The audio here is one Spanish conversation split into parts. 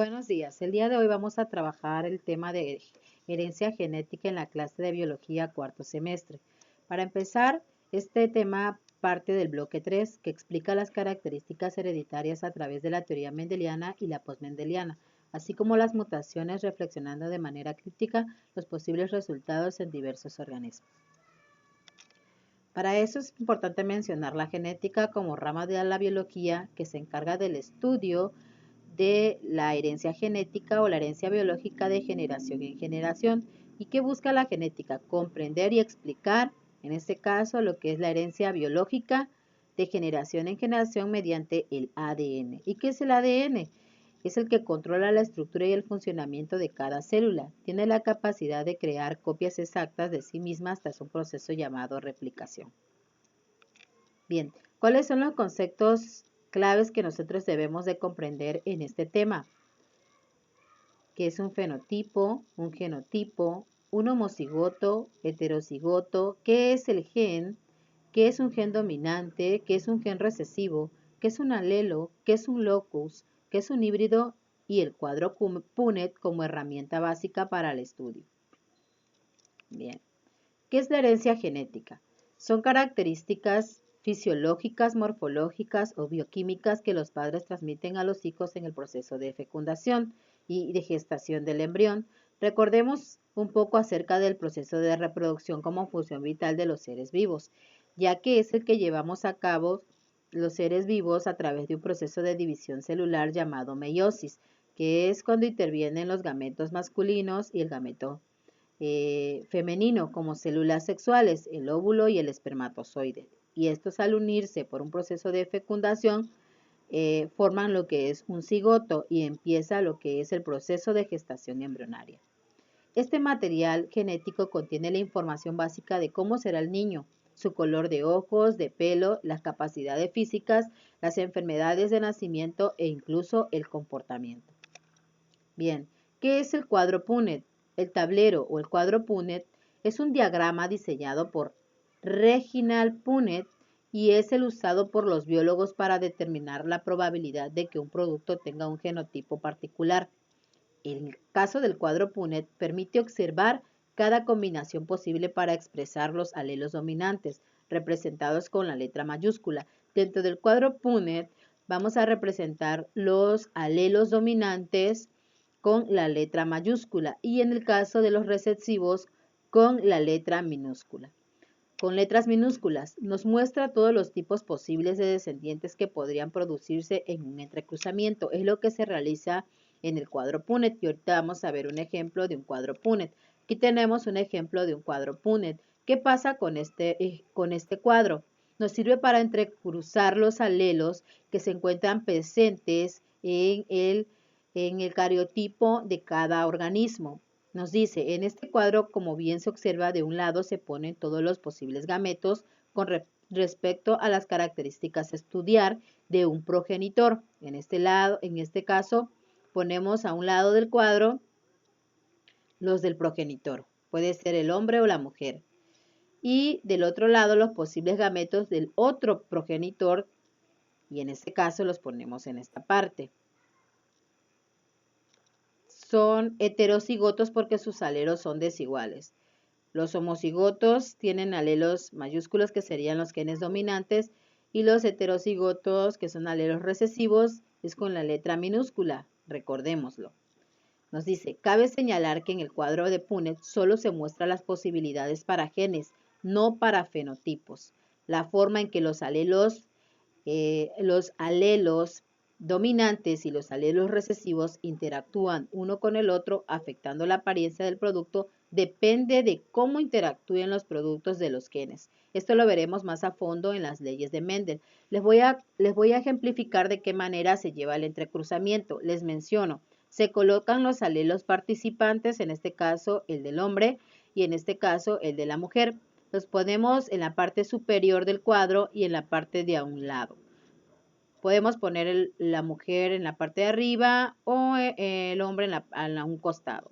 Buenos días. El día de hoy vamos a trabajar el tema de herencia genética en la clase de biología cuarto semestre. Para empezar, este tema parte del bloque 3, que explica las características hereditarias a través de la teoría mendeliana y la postmendeliana, así como las mutaciones, reflexionando de manera crítica los posibles resultados en diversos organismos. Para eso es importante mencionar la genética como rama de la biología que se encarga del estudio de la herencia genética o la herencia biológica de generación en generación. ¿Y qué busca la genética? Comprender y explicar, en este caso, lo que es la herencia biológica de generación en generación mediante el ADN. ¿Y qué es el ADN? Es el que controla la estructura y el funcionamiento de cada célula. Tiene la capacidad de crear copias exactas de sí mismas tras un proceso llamado replicación. Bien, ¿cuáles son los conceptos claves que nosotros debemos de comprender en este tema? ¿Qué es un fenotipo, un genotipo, un homocigoto, heterocigoto? ¿Qué es el gen? ¿Qué es un gen dominante? ¿Qué es un gen recesivo? ¿Qué es un alelo? ¿Qué es un locus? ¿Qué es un híbrido? Y el cuadro Punnett como herramienta básica para el estudio. Bien, ¿qué es la herencia genética? Son características fisiológicas, morfológicas o bioquímicas que los padres transmiten a los hijos en el proceso de fecundación y de gestación del embrión. Recordemos un poco acerca del proceso de reproducción como función vital de los seres vivos, ya que es el que llevamos a cabo los seres vivos a través de un proceso de división celular llamado meiosis, que es cuando intervienen los gametos masculinos y el gameto femenino como células sexuales, el óvulo y el espermatozoide. Y estos al unirse por un proceso de fecundación forman lo que es un cigoto y empieza lo que es el proceso de gestación embrionaria. Este material genético contiene la información básica de cómo será el niño, su color de ojos, de pelo, las capacidades físicas, las enfermedades de nacimiento e incluso el comportamiento. Bien, ¿qué es el cuadro Punnett? El tablero o el cuadro Punnett es un diagrama diseñado por Reginald Punnett y es el usado por los biólogos para determinar la probabilidad de que un producto tenga un genotipo particular. El caso del cuadro Punnett permite observar cada combinación posible para expresar los alelos dominantes, representados con la letra mayúscula. Dentro del cuadro Punnett vamos a representar los alelos dominantes con la letra mayúscula y en el caso de los recesivos con la letra minúscula. Con letras minúsculas nos muestra todos los tipos posibles de descendientes que podrían producirse en un entrecruzamiento. Es lo que se realiza en el cuadro Punnett y ahorita vamos a ver un ejemplo de un cuadro Punnett. Aquí tenemos un ejemplo de un cuadro Punnett. ¿Qué pasa con este cuadro? Nos sirve para entrecruzar los alelos que se encuentran presentes en el cariotipo de cada organismo. Nos dice, en este cuadro, como bien se observa, de un lado se ponen todos los posibles gametos con respecto a las características a estudiar de un progenitor. En este caso, ponemos a un lado del cuadro los del progenitor. Puede ser el hombre o la mujer. Y del otro lado los posibles gametos del otro progenitor, y en este caso los ponemos en esta parte. Son heterocigotos porque sus alelos son desiguales. Los homocigotos tienen alelos mayúsculos que serían los genes dominantes y los heterocigotos, que son alelos recesivos, es con la letra minúscula, recordémoslo. Nos dice, cabe señalar que en el cuadro de Punnett solo se muestran las posibilidades para genes, no para fenotipos. La forma en que los alelos dominantes y los alelos recesivos interactúan uno con el otro, afectando la apariencia del producto, depende de cómo interactúen los productos de los genes. Esto lo veremos más a fondo en las leyes de Mendel. Les voy a ejemplificar de qué manera se lleva el entrecruzamiento. Les menciono, se colocan los alelos participantes, en este caso el del hombre y en este caso el de la mujer. Los ponemos en la parte superior del cuadro y en la parte de a un lado. Podemos poner la mujer en la parte de arriba o el hombre en un costado.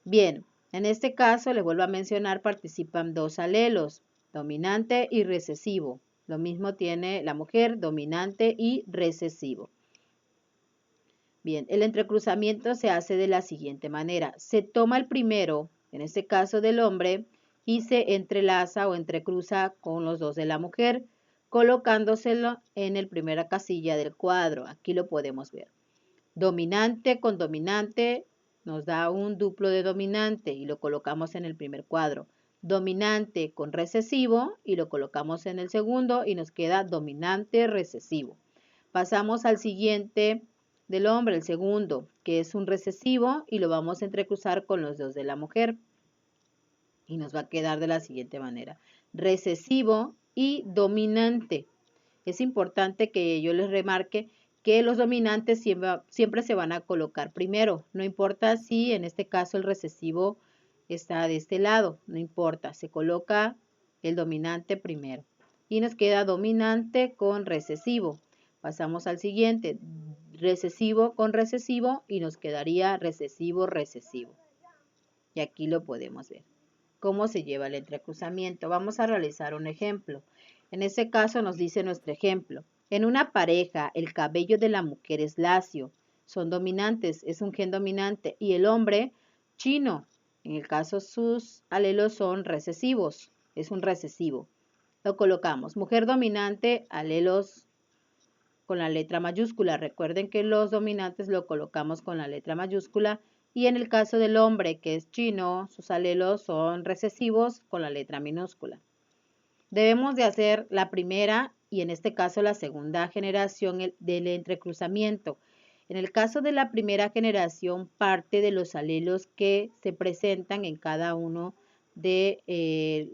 Bien, en este caso, les vuelvo a mencionar, participan dos alelos, dominante y recesivo. Lo mismo tiene la mujer, dominante y recesivo. Bien, el entrecruzamiento se hace de la siguiente manera. Se toma el primero, en este caso del hombre, y se entrelaza o entrecruza con los dos de la mujer, colocándoselo en la primera casilla del cuadro. Aquí lo podemos ver. Dominante con dominante nos da un duplo de dominante y lo colocamos en el primer cuadro. Dominante con recesivo y lo colocamos en el segundo y nos queda dominante recesivo. Pasamos al siguiente del hombre, el segundo, que es un recesivo y lo vamos a entrecruzar con los dos de la mujer. Y nos va a quedar de la siguiente manera. Recesivo y dominante. Es importante que yo les remarque que los dominantes siempre se van a colocar primero. No importa si en este caso el recesivo está de este lado. No importa, se coloca el dominante primero. Y nos queda dominante con recesivo. Pasamos al siguiente, recesivo con recesivo y nos quedaría recesivo, recesivo. Y aquí lo podemos ver. ¿Cómo se lleva el entrecruzamiento? Vamos a realizar un ejemplo. En este caso nos dice nuestro ejemplo. En una pareja, el cabello de la mujer es lacio. Son dominantes, es un gen dominante. Y el hombre, chino. En el caso, sus alelos son recesivos. Es un recesivo. Lo colocamos. Mujer dominante, alelos con la letra mayúscula. Recuerden que los dominantes lo colocamos con la letra mayúscula y en el caso del hombre que es chino, sus alelos son recesivos con la letra minúscula. Debemos de hacer la primera y en este caso la segunda generación del entrecruzamiento. En el caso de la primera generación parte de los alelos que se presentan en cada uno de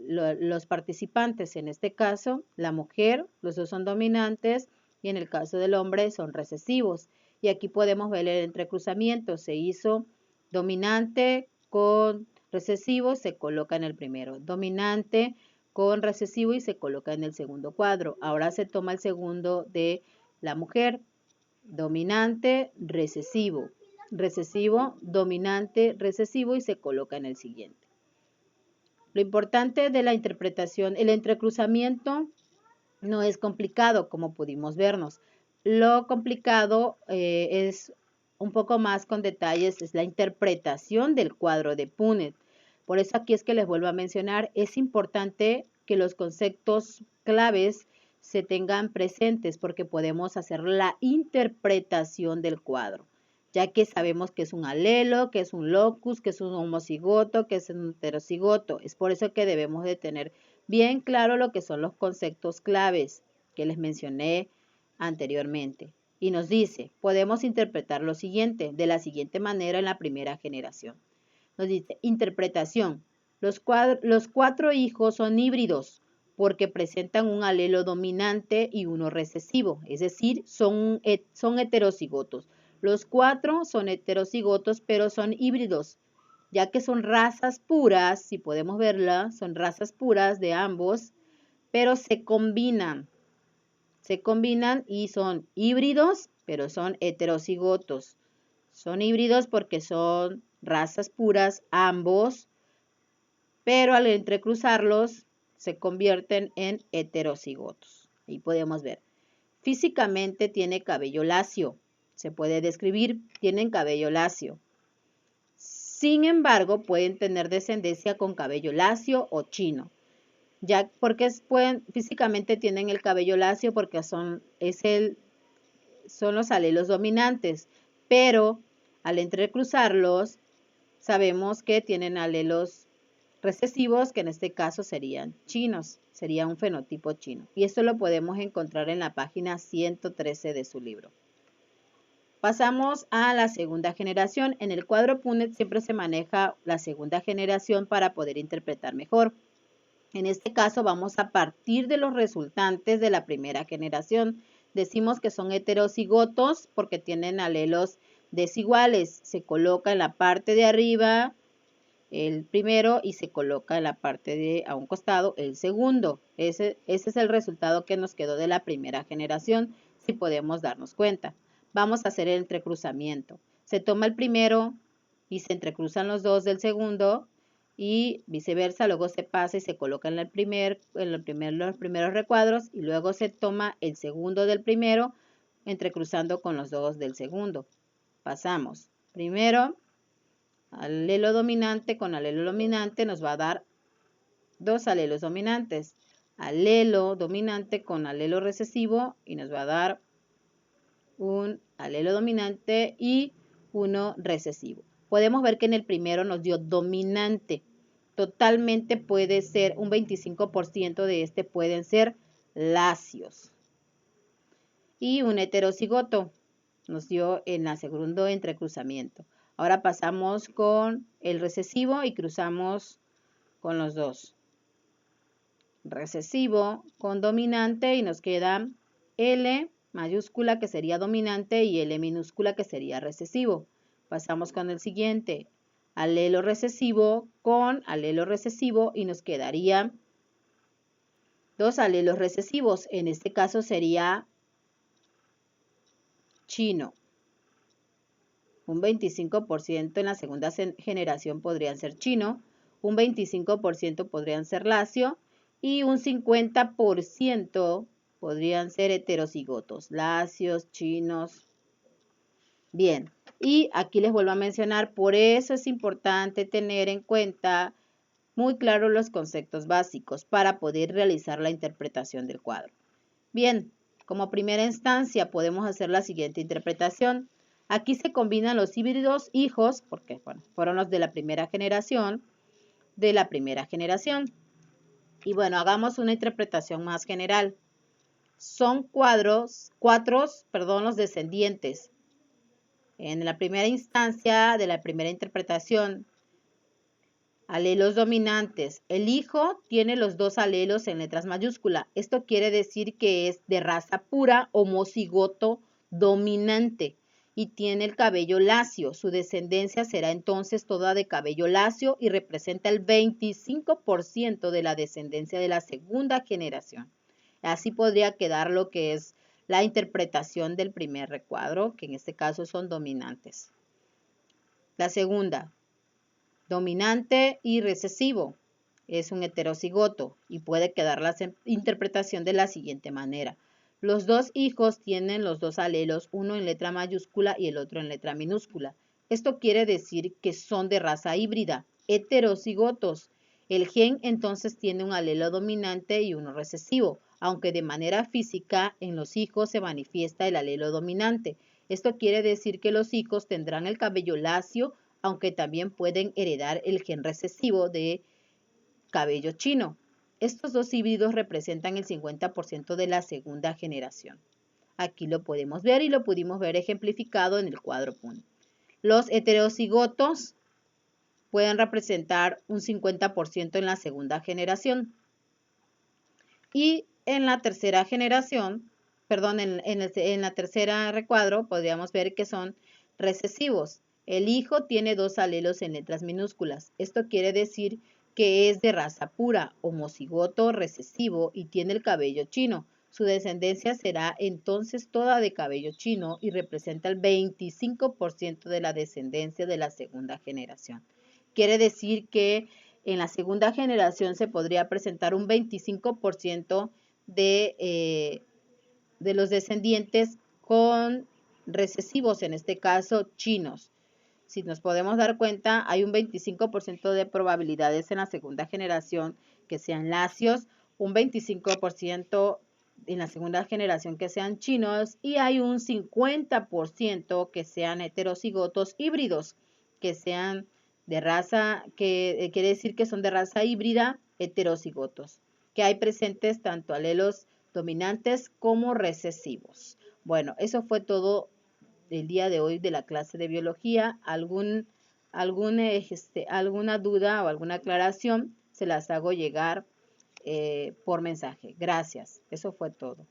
los participantes. En este caso, la mujer, los dos son dominantes, y en el caso del hombre son recesivos. Y aquí podemos ver el entrecruzamiento. Se hizo dominante con recesivo, se coloca en el primero. Dominante con recesivo y se coloca en el segundo cuadro. Ahora se toma el segundo de la mujer. Dominante, recesivo. Recesivo, dominante, recesivo y se coloca en el siguiente. Lo importante de la interpretación, el entrecruzamiento no es complicado, como pudimos vernos. Lo complicado es un poco más con detalles, es la interpretación del cuadro de Punnett. Por eso aquí es que les vuelvo a mencionar, es importante que los conceptos claves se tengan presentes porque podemos hacer la interpretación del cuadro, ya que sabemos que es un alelo, que es un locus, que es un homocigoto, que es un heterocigoto. Es por eso que debemos de tener bien claro lo que son los conceptos claves que les mencioné anteriormente. Y nos dice, podemos interpretar lo siguiente, de la siguiente manera en la primera generación. Nos dice, interpretación. Los cuatro hijos son híbridos porque presentan un alelo dominante y uno recesivo, es decir, son heterocigotos. Los cuatro son heterocigotos, pero son híbridos, ya que son razas puras, si podemos verla, son razas puras de ambos, pero se combinan y son híbridos, pero son heterocigotos. Son híbridos porque son razas puras ambos, pero al entrecruzarlos se convierten en heterocigotos. Ahí podemos ver. Físicamente tiene cabello lacio. Se puede describir, tienen cabello lacio. Sin embargo, pueden tener descendencia con cabello lacio o chino. Ya porque físicamente tienen el cabello lacio porque son los alelos dominantes, pero al entrecruzarlos sabemos que tienen alelos recesivos, que en este caso serían chinos, sería un fenotipo chino. Y esto lo podemos encontrar en la página 113 de su libro. Pasamos a la segunda generación. En el cuadro Punnett siempre se maneja la segunda generación para poder interpretar mejor. En este caso vamos a partir de los resultantes de la primera generación. Decimos que son heterocigotos porque tienen alelos desiguales. Se coloca en la parte de arriba el primero y se coloca en la parte a un costado el segundo. Ese es el resultado que nos quedó de la primera generación, si podemos darnos cuenta. Vamos a hacer el entrecruzamiento. Se toma el primero y se entrecruzan los dos del segundo y viceversa, luego se pasa y se coloca en los primeros recuadros y luego se toma el segundo del primero entrecruzando con los dos del segundo. Pasamos. Primero, alelo dominante con alelo dominante nos va a dar dos alelos dominantes. Alelo dominante con alelo recesivo y nos va a dar un alelo dominante y uno recesivo. Podemos ver que en el primero nos dio dominante. Totalmente puede ser, un 25% de este pueden ser lacios. Y un heterocigoto nos dio en el segundo entrecruzamiento. Ahora pasamos con el recesivo y cruzamos con los dos. Recesivo con dominante y nos queda L mayúscula que sería dominante y L minúscula que sería recesivo. Pasamos con el siguiente, alelo recesivo con alelo recesivo y nos quedaría dos alelos recesivos. En este caso sería chino. Un 25% en la segunda generación podrían ser chino, un 25% podrían ser lacio y un 50% podrían ser heterocigotos, lacios, chinos. Bien, y aquí les vuelvo a mencionar, por eso es importante tener en cuenta muy claros los conceptos básicos para poder realizar la interpretación del cuadro. Bien, como primera instancia podemos hacer la siguiente interpretación. Aquí se combinan los híbridos hijos, porque bueno, fueron los de la primera generación, Y bueno, hagamos una interpretación más general. Son cuatros, los descendientes. En la primera instancia de la primera interpretación, alelos dominantes. El hijo tiene los dos alelos en letras mayúsculas. Esto quiere decir que es de raza pura, homocigoto dominante y tiene el cabello lacio. Su descendencia será entonces toda de cabello lacio y representa el 25% de la descendencia de la segunda generación. Así podría quedar lo que es la interpretación del primer recuadro, que en este caso son dominantes. La segunda, dominante y recesivo, es un heterocigoto y puede quedar la interpretación de la siguiente manera. Los dos hijos tienen los dos alelos, uno en letra mayúscula y el otro en letra minúscula. Esto quiere decir que son de raza híbrida, heterocigotos. El gen entonces tiene un alelo dominante y uno recesivo, aunque de manera física en los hijos se manifiesta el alelo dominante. Esto quiere decir que los hijos tendrán el cabello lacio, aunque también pueden heredar el gen recesivo de cabello chino. Estos dos híbridos representan el 50% de la segunda generación. Aquí lo podemos ver y lo pudimos ver ejemplificado en el cuadro punto. Los heterocigotos pueden representar un 50% en la segunda generación. Y en la tercera generación, perdón, en la tercera recuadro podríamos ver que son recesivos. El hijo tiene dos alelos en letras minúsculas. Esto quiere decir que es de raza pura, homocigoto recesivo y tiene el cabello chino. Su descendencia será entonces toda de cabello chino y representa el 25% de la descendencia de la segunda generación. Quiere decir que en la segunda generación se podría presentar un 25% de los descendientes con recesivos, en este caso chinos. Si nos podemos dar cuenta, hay un 25% de probabilidades en la segunda generación que sean lacios, un 25% en la segunda generación que sean chinos y hay un 50% que sean heterocigotos híbridos, que sean de raza, que quiere decir que son de raza híbrida, heterocigotos, que hay presentes tanto alelos dominantes como recesivos. Bueno, eso fue todo el día de hoy de la clase de biología. Alguna duda o alguna aclaración se las hago llegar por mensaje. Gracias. Eso fue todo.